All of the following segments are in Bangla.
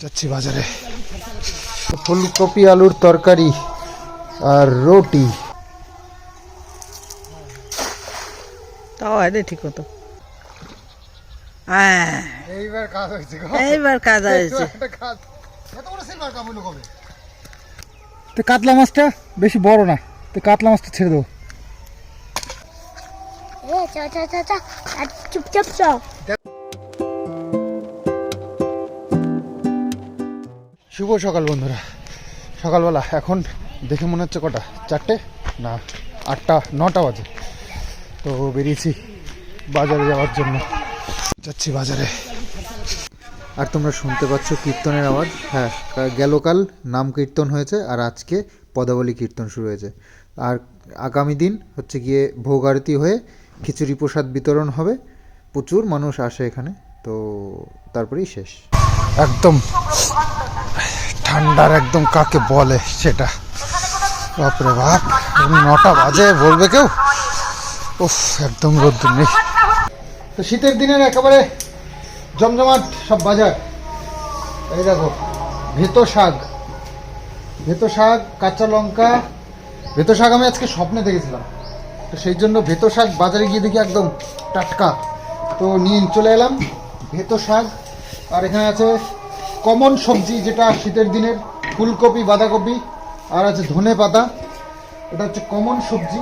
যাচ্ছি বাজারে। ফুলকপি আলুর তরকারি আর রুটি। তাও আরে ঠিক মতো এইবার কাজ হয়েছে, এইবার কাজ হয়েছে। তো কাতলা মাছটা বেশি বড় না, তো কাতলা মাছটা ছেড়ে দেবো। চুপচাপ চপ। শুভ সকাল বন্ধুরা। সকালবেলা এখন দেখে মনে হচ্ছে কটা, 4টে না 8টা 9টা বাজে। তো বেরিয়েছি বাজারে যাওয়ার জন্য, যাচ্ছি বাজারে। আর তোমরা শুনতে পাচ্ছ কীর্তনের আওয়াজ। হ্যাঁ, গেলকাল নাম কীর্তন হয়েছে আর আজকে পদাবলী কীর্তন শুরু হয়েছে। আর আগামী দিন হচ্ছে গিয়ে ভোগ আরতি হয়ে খিচুড়ি প্রসাদ বিতরণ হবে। প্রচুর মানুষ আসে এখানে, তো তারপরেই শেষ। একদম ঠান্ডার একদম কাকে বলে সেটা, বাপরে বাপ, 9টা বাজে বলবে কেউ? উফ, একদম রোদ্দুর নেই। তো শীতের দিনের একেবারে জমজমাট সব বাজার। এই দেখো, ভেতো শাক, কাঁচা লঙ্কা। ভেতো শাক আমি আজকে স্বপ্নে দেখেছিলাম, তো সেই জন্য ভেতো শাক বাজারে গিয়ে দেখি একদম টাটকা, তো নিয়ে চলে এলাম ভেতো শাক। আর এখানে আছে কমন সবজি যেটা শীতের দিনের, ফুলকপি, বাঁধাকপি, আর আছে ধনে পাতা। এটা হচ্ছে কমন সবজি।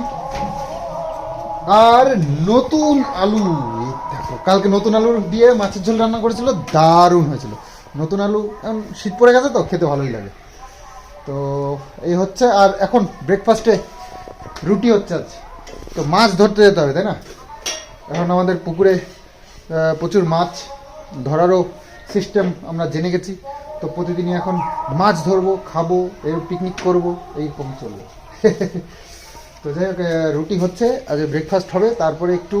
আর নতুন আলু, এই দেখো, কালকে নতুন আলু দিয়ে মাছের ঝোল রান্না করেছিল, দারুণ হয়েছিল। নতুন আলু, এখন শীত পড়ে গেছে তো খেতে ভালোই লাগে। তো এই হচ্ছে। আর এখন ব্রেকফাস্টে রুটি হচ্ছে আজ। তো মাছ ধরতে যেতে হবে, তাই না? এখন আমাদের পুকুরে প্রচুর মাছ ধরারও সিস্টেম আমরা জেনে গেছি। তো প্রতিদিনই এখন মাছ ধরবো, খাবো, এই পিকনিক করবো, এইরকম চলবে। তো যাই হোক, রুটি হচ্ছে, আজ ব্রেকফাস্ট হবে। তারপরে একটু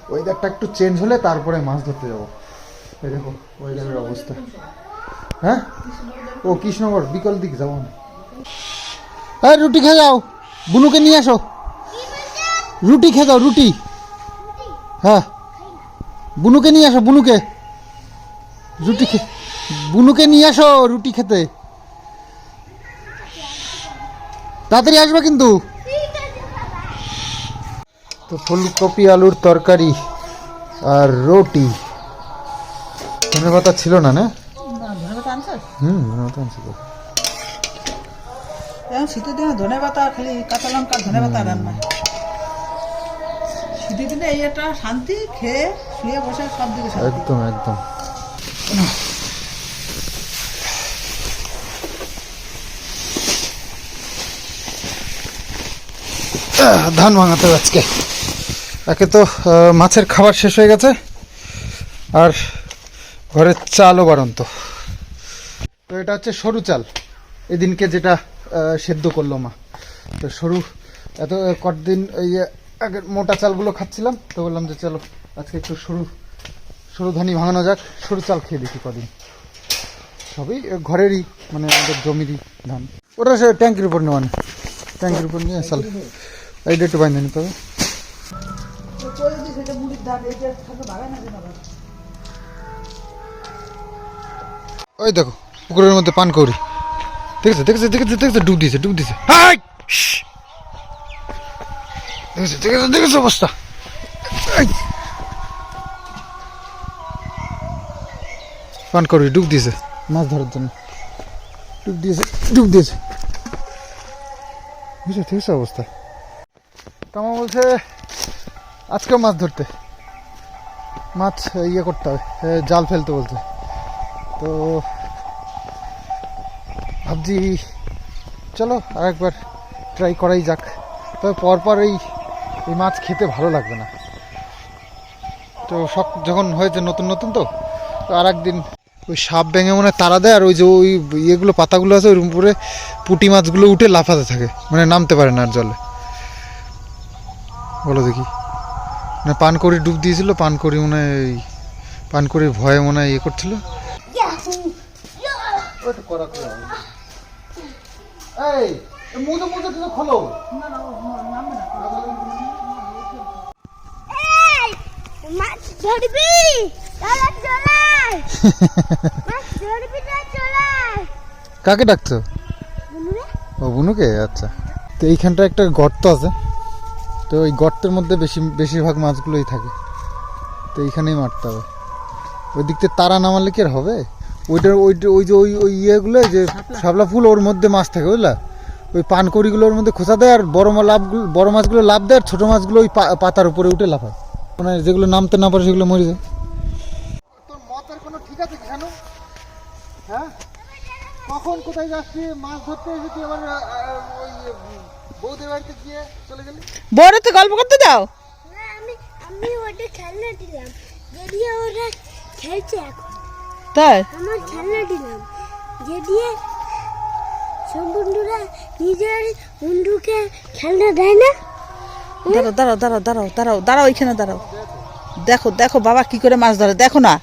ওয়েদারটা একটু চেঞ্জ হলে তারপরে মাছ ধরতে যাবো। এই দেখো ওয়েদারের অবস্থা। হ্যাঁ, ও কৃষ্ণনগর বিকল দিক যাবো না। হ্যাঁ, রুটি খেয়ে যাও, বুনুকে নিয়ে আসো। রুটি খেয়ে যাও, রুটি। হ্যাঁ, বুনুকে নিয়ে আসো, বুনুকে নিয়ে আসো রুটি খেতে। তাড়াতাড়ি আসবে কিন্তু। তো ফুলকপি আলুর তরকারি আর রুটি। ধনে পাতা ছিল না? না, ধনে পাতা আনছিল। শীতের দিনে ধনে পাতা, খালি কাঁচা লঙ্কা ধনে পাতা রান্না। শীতের দিনে এই একটা শান্তি, খেয়ে শুয়ে বসে সব দিকে একদম একদম। ধান ভাঙাতে হবে আজকে। একে তো মাছের খাবার শেষ হয়ে গেছে, আর ঘরের চালও বাড়ন্ত। তো এটা হচ্ছে সরু চাল, এদিনকে যেটা সেদ্ধ করলো মা। তো সরু, এত কতদিন এই আগের মোটা চালগুলো খাচ্ছিলাম, তো বললাম যে চলো আজকে একটু সরু ধানই ভাঙানো যাক, সরু চাল খেয়ে দেখি কদিন। সবই ঘরেরই, মানে আমাদের জমিরই ধান। ওটা সে ট্যাঙ্কির উপর নেওয়া, ট্যাঙ্কির উপর নিয়ে চাল এইটা একটু বাইন্ধে নিতে হবে। ওই দেখো পুকুরের মধ্যে পান কৌড়ি, দেখেছে ডুব দিয়েছে দেখেছে অবস্থা। পান কৌড়ি ডুব দিয়েছে মাছ ধরার জন্য, ডুব দিয়েছে বুঝছো, ঠিক আছে অবস্থা। তামা বলছে আজকেও মাছ ধরতে, মাছ ইয়ে করতে হবে, জাল ফেলতে বলছে। তো ভাবছি চলো আর একবার ট্রাই করাই যাক। তবে পরপর এই মাছ খেতে ভালো লাগবে না। তো সব যখন হয়েছে নতুন নতুন, তো আর একদিন ওই সাপ ব্যাঙে মনে তারা দেয়, আর ওই যে ওই ইয়েগুলো পাতাগুলো আছে ওই উপরে পুঁটি মাছগুলো উঠে লাফাতে থাকে, মানে নামতে পারে না আর জলে। বলো দেখি, মানে পানকড়ি ডুব দিয়েছিল, পানকড়ি মনে হয় পানকড়ির ভয়ে মনে হয় ইয়ে করছিল। মাছ ধরবি? মাছ ধরবি না, চলে কাকে ডাকছো? ও বুনুকে, আচ্ছা। তো এইখানটা একটা গর্ত আছে, তো ওই গর্তের মধ্যে বেশিরভাগ মাছগুলোই থাকে, তো এইখানেই মারতে হবে। ওই দিক থেকে তারা না মারলে কি আর হবে? ওই যে ওই ইয়েগুলো যে শাপলা ফুল, ওর মধ্যে মাছ থাকে বুঝলা, ওই পানকড়িগুলো ওর মধ্যে খোঁচা দেয়, আর বড় মাছগুলো লাভ দেয়, আর ছোটো মাছগুলো ওই পাতার উপরে উঠে লাফায়, মানে যেগুলো নামতে না পারে সেগুলো মরে যায়। তোর মতের কোনো ঠিক আছে কেন? হ্যাঁ, কখন কোথায় যাচ্ছি মাছ ধরতে এসেছি, আবার ওই বৌদের বাড়িতে গিয়ে চলে গেলি। বড় তো গল্প করতে যাও। না, আমি ওটা খেলনা দিলাম, যদি ওরা খেলছে এখন, তাই আমার খেলনা দিলাম, যে দিয়ে সব বন্ধুরা নিজের বন্ধুকে খেলনা দেয় না। দাঁড়াও দাঁড়াও দাঁড়াও দাঁড়াও দাঁড়াও দাঁড়াও, এখানে দাঁড়াও। দেখো দেখো বাবা কি করে মাছ ধরে, দেখো না।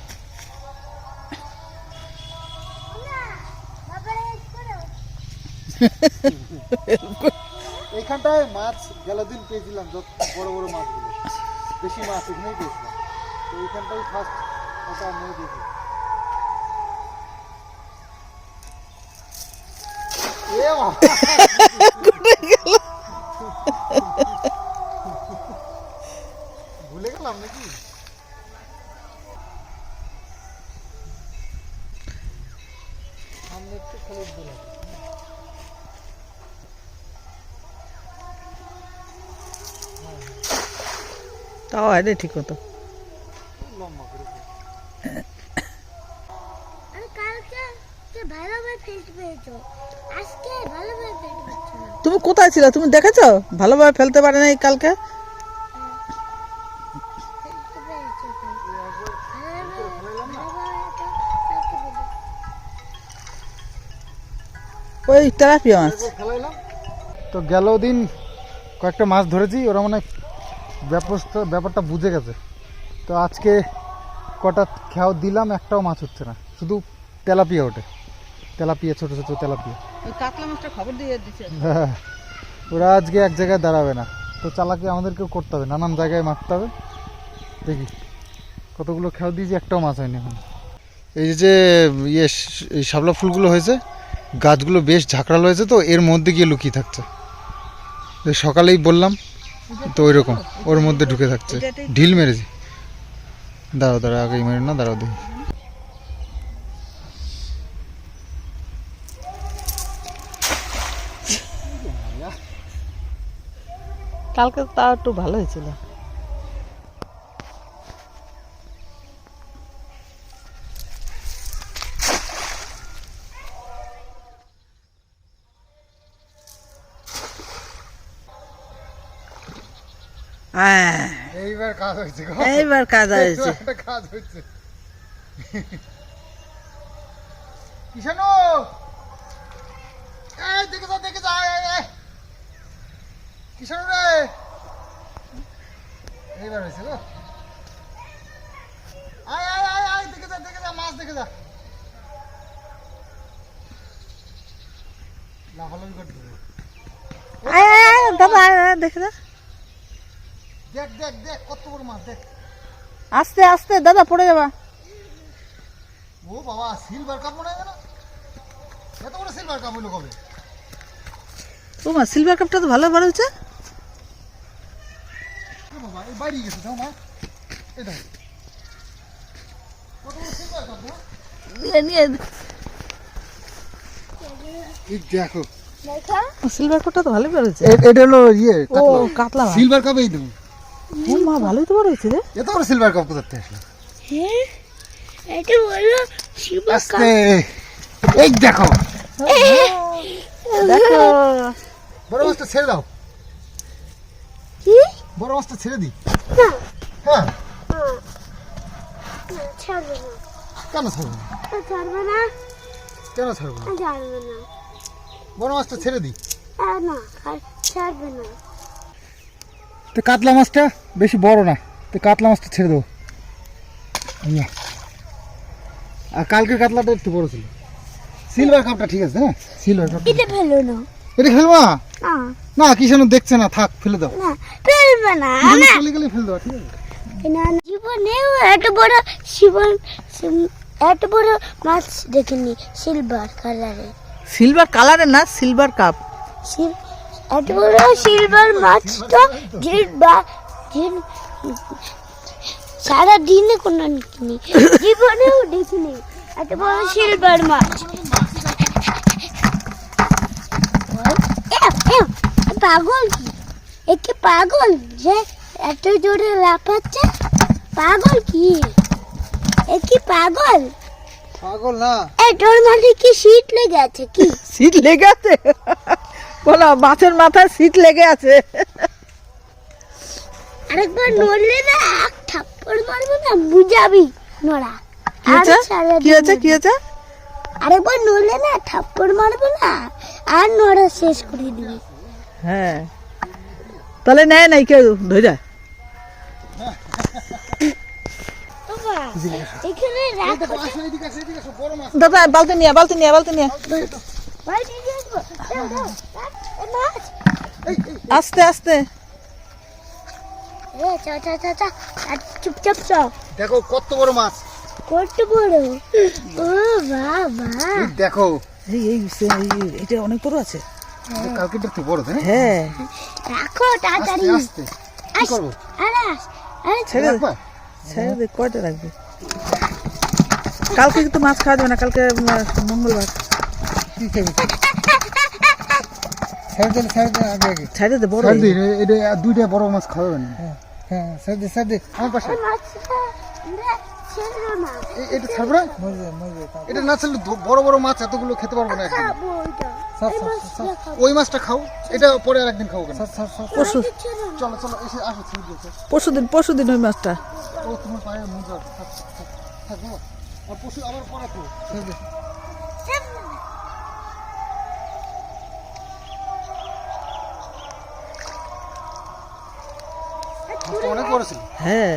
এইখানটায় মাছ গেল দিন পেয়েছিলাম, যত বড় বড় মাছগুলো, বেশি মাছ এখানেই পেয়েছিলাম, তো এইখানটাই ফার্স্ট ওটা নিয়ে দিয়েছি। ভুলে গেলাম নাকি? সামনে একটু খেলে দিলাম। তাও আরে ঠিক মতো। আর কালকে ভালোভাবে ফেলতে পেরেছো, আজকে ভালোভাবে ফেলতে পারছো না। তুমি কোথায় ছিল, তুমি দেখেছো ভালোভাবে ফেলতে পারে নাই কালকে? ফেলতে পেরেছো তো। ভালোভাবে তো ফেলতে পেরেছো। ওই তেলাপিয়া মাছ। খেলাইলাম তো গেল দিন কয়েকটা মাছ ধরেছি, ওরা মানে ব্যাপারটা বুঝে গেছে। তো আজকে কটা খেয়াও দিলাম, একটাও মাছ হচ্ছে না, শুধু তেলাপিয়া ওঠে, তেলাপিয়া, ছোটো ছোটো তেলাপিয়া। ওই কাতলা মাছটা খবর দিয়ে দিচ্ছে। হ্যাঁ, ওরা আজকে এক জায়গায় দাঁড়াবে না, তো চালাকি আমাদেরকেও করতে হবে, নানান জায়গায় মারতে হবে। দেখি কতগুলো খেয়াও দিয়েছি, একটাও মাছ হয়নি এখন। এই যে এই শাপলা ফুলগুলো হয়েছে, গাছগুলো বেশ ঝাঁকড়াল হয়েছে, তো এর মধ্যে গিয়ে লুকিয়ে থাকছে। সকালেই বললাম তো, ওই রকম ওর মধ্যে ঢুকে থাকছে, ঢিল মেরেছি। দাঁড়াও দাঁড়াও, আগেই মেরে না, দাঁড়াও দেখি। কালকে তাও একটু ভালো হয়েছিল। এইবার কাজ হয়েছে, এইবার কাজ হয়েছে। কাজ হয়েছে। কিষানু, এই দেখে যা, দেখে যা, কিষানু রে, এইবার হয়েছে গো। আয় আয় আয় আয়, দেখে যা, দেখে যা, মাছ দেখে যা। লাফালাফি করতে হবে। দাদা দেখে না, দেখ দেখ দেখ, কত বড় মাছ, দেখ। আস্তে আস্তে দাদা, পড়ে যাবা। ও বাবা, সিলভার কাপ মনে হয় না, এত বড় সিলভার কাপ হইলো কবে? ও মা, সিলভার কাপটা তো ভালো বার হয়েছে। বাবা, এই বাইরে গেছে, যাও মা, এই দেখ কত বড় সিলভার কাপ। নিয়ে এই দেখো, সিলভার কাপটা তো ভালোই বার হয়েছে। এটা হলো ইয়ে ও কাতলা মাছ। সিলভার কাপ, এই দেবো। ও মা, ভালোই তো বার হয়েছে রে। এত বড় সিলভার কাপ কোথা থেকে আসলো? হ্যাঁ, এটা বললো শিবা আস্তে, এই দেখো, দেখো বড় মাছটা ছেড়ে দাও, কি? বড় মাছটা ছেড়ে দিই। না, হ্যাঁ, না, ছাড়বে না, কেন ছাড়বো না? ছাড়বে না, কেন ছাড়বো না? ছাড়বে না, বড় মাছটা ছেড়ে দিই। না, ছাড়বে না। তো কাতলা মাছটা বেশি বড় না, তো কাতলা মাছটা ছেড়ে দেবো। ইয়া। আর কালকের কাতলাটা একটু বড় ছিল। সিলভার কাপটা ঠিক আছে, হ্যাঁ সিলভার কাপ। এটা ফেলো না, এটা ফেলবা না, না, কিষানু দেখছে না, থাক, ফেলে দাও। না, ফেলবে না, কিষানু না। চলে গেলে ফেলে দাও, ঠিক আছে? না, জীবনেও এত বড় মাছ দেখিনি, সিলভার কালারের। সিলভার কালারের না, সিলভার কাপ। এত বড় সিলভার মাছটা সারা দিনে কোনো কিনি, জীবনেও দেখিনি এত বড় সিলভার মাছ। পাগল কি, একে পাগল যে এত জোরে লাফাচ্ছে? পাগল কি, এ কি পাগল? পাগল না, এই তোর মাঠে কি শীত লেগে আছে কি? শীত লেগে আছে? বলো, মাছের মাথায় শীত লেগে আছে। আরেকবার নড়লে না এক থাপ্পড় মারবো না, বুঝাবি নড়া। কি আছে? কি আছে? কি আছে? আরেকবার নড়লে না থাপ্পড় মারবো না, আর নড়া শেষ করে দিবি। হ্যাঁ, তাহলে নেয় নাই কেউ ধরে। বাবা, এখানে রাখো। দাদা বালতি নিয়ে, বালতি নিয়ে, বালতি নিয়ে। ভাই নিয়ে আসবো। দাও, দাও, এ মাছ। আস্তে আস্তে। এ চা চা চা চা, আর চুপচাপ চা। দেখো কত বড় মাছ, কত বড়! ও বাবা, এই দেখো। এটা অনেক বড় আছে। কালকেটা তো বড়, তাই না? হ্যাঁ, রাখো তাড়াতাড়ি। আস্তে কি করবো? আরে ছেড়ে দে, রাখবা? ছেড়ে দে। কয়টা রাখবে? কালকে কিন্তু মাছ খাওয়া যাবে না, কালকে মঙ্গলবার। কি খাবি? ছেড়ে দে আগে আগে। ছেড়ে দে, বড়। ছেড়ে দে, এটা দুইটা বড় মাছ খাওয়াবে না। হ্যাঁ, ছেড়ে দে আমার পাশে। মাছটা ছেড়ো না। এটা ছাড়বো না, এটা না ছাড়লে বড় বড় মাছ এতগুলো খেতে পারবো না একদিন। খাবো ওইটা। এই মাছটা খাবো। ওই মাছটা খাও, এটা পরে আর একদিন খাবো কেন? পরশু, ছেড়ো না। চলো চলো, এসে আসো, ছেড়ে দিয়েছে। পরশুদিন ওই মাছটা। ও তোমার পায়ে মোজা, থাকবো আর পশু আবার পড়াতো, ছেড়ে দে। মাছটা অনেক বড় ছিল। হ্যাঁ,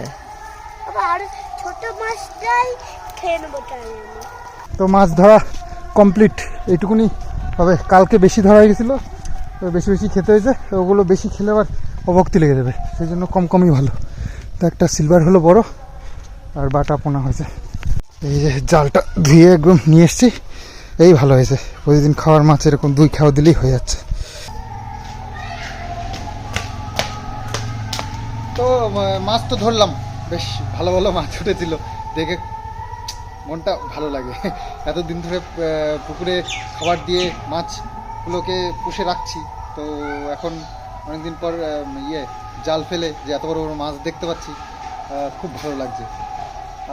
বাবা, আর ছোট মাছটাই খেয়ে নেবো তাহলে আমি। তো মাছ ধরা কমপ্লিট, এইটুকুনি হবে। কালকে বেশি ধরা হয়ে গেছিলো, তো বেশি বেশি খেতে হয়েছে। ওগুলো বেশি খেলে আবার অভক্তি লেগে যাবে, সেই জন্য কম কমই ভালো। তো একটা সিলভার হলো বড়, আর বাটা পোনা হয়েছে। এই যে জালটা ধুয়ে একদম নিয়ে এসছি, এই ভালো হয়েছে। প্রতিদিন খাওয়ার মাছ এরকম 2 খাওয়া দিলেই হয়ে যাচ্ছে। তো মাছ তো ধরলাম, বেশ ভালো ভালো মাছ উঠেছিল, দেখে মনটা ভালো লাগে। এতদিন ধরে পুকুরে খাবার দিয়ে মাছগুলোকে পুষে রাখছি, তো এখন অনেকদিন পর জাল ফেলে যে এত বড় বড় মাছ দেখতে পাচ্ছি, খুব ভালো লাগছে।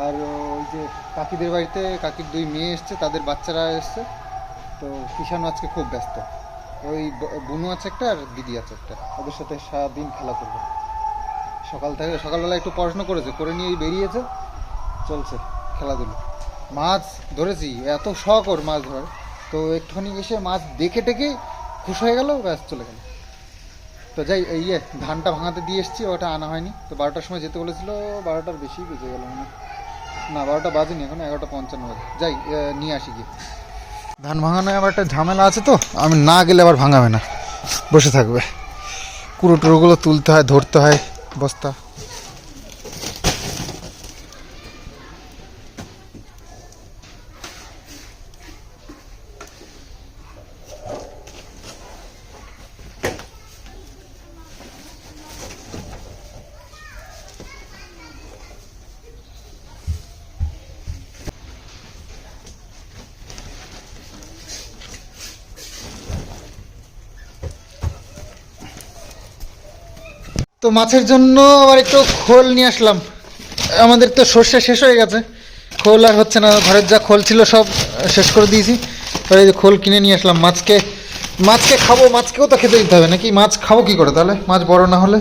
আর ওই যে কাকিদের বাড়িতে কাকির 2 মেয়ে এসছে, তাদের বাচ্চারা এসছে, তো কিষানও আজকে খুব ব্যস্ত। ওই বুনু আছে একটা, আর দিদি আছে একটা, ওদের সাথে সারাদিন খেলা করবে। সকালবেলা একটু পড়াশোনা করেছে, করে নিয়ে বেরিয়েছে, চলছে খেলাধুলো। মাছ ধরেছি, এত শখ ওর মাছ ধরার, তো একটুখানি এসে মাছ দেখে টেকে খুশ হয়ে গেল, ব্যাস চলে গেল। তো যাই, ধানটা ভাঙাতে দিয়ে এসছি, ওটা আনা হয়নি। তো 12টার সময় যেতে বলেছিল, 12টার বেশি বেজে গেল মনে হয়। না, 12টা বাজেনি, এখন 11:55 বাজে। যাই নিয়ে আসি গিয়ে। ধান ভাঙানো আমার একটা ঝামেলা আছে, তো আমি না গেলে আবার ভাঙাবে না, বসে থাকবে। কুড়ো টুড়োগুলো তুলতে হয়, ধরতে হয় বস্তা। তো মাছের জন্য আবার একটু খোল নিয়ে আসলাম। আমাদের তো সর্ষে শেষ হয়ে গেছে, খোল আর হচ্ছে না। ঘরের যা খোল ছিল সব শেষ করে দিয়েছি, এই যে খোল কিনে নিয়ে আসলাম। মাছকে খাবো, মাছকেও তো খেতে দিতে হবে নাকি? মাছ খাবো কি করে তাহলে, মাছ বড় না হলে?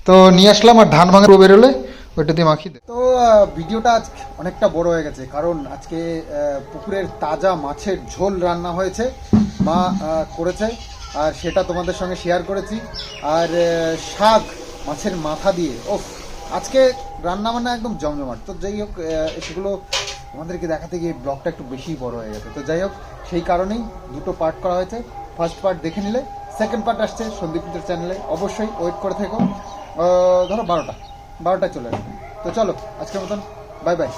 তো নিয়ে আসলাম, আর ধান ভাঙা বেরোলে ওইটা দিয়ে মাখিয়ে দেয়। তো ভিডিওটা আজ অনেকটা বড় হয়ে গেছে, কারণ আজকে পুকুরের তাজা মাছের ঝোল রান্না হয়েছে, মা করেছে, আর সেটা তোমাদের সঙ্গে শেয়ার করেছি। আর শাক মাছের মাথা দিয়ে, আজকে রান্না বান্না একদম জমজমাট। তো যাই হোক, সেগুলো আমাদেরকে দেখাতে গিয়ে ব্লগটা একটু বেশি বড় হয়ে গেছে। তো যাই হোক, সেই কারণেই 2টো পার্ট করা হয়েছে। ফার্স্ট পার্ট দেখে নিলে, সেকেন্ড পার্ট আসছে সন্দীপ মিত্র চ্যানেলে, অবশ্যই ওয়েট করে থেকো। ধরো 12টায় চলে আসবে। তো চলো, আজকের মতন বাই বাই।